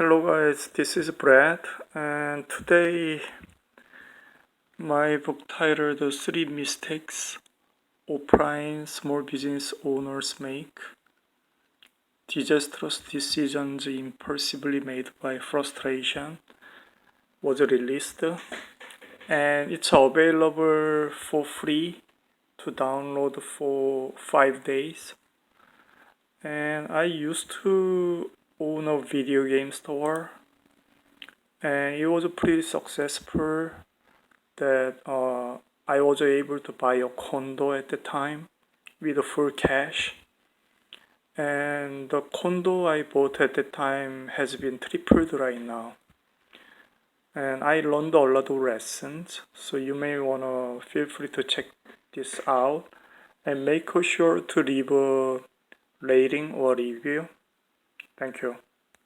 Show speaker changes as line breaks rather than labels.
Hello guys, this is Brad, and today my book titled Three Mistakes Offline Small Business Owners Make, Disastrous Decisions Impulsively Made by Frustration was released, and it's available for free to download for 5 days. And I used to own a video game store, and it was pretty successful that I was able to buy a condo at the time with a full cash. And the condo I bought at the time has been tripled right now. And I learned a lot of lessons, so you may wanna feel free to check this out and make sure to leave a rating or review. Thank you.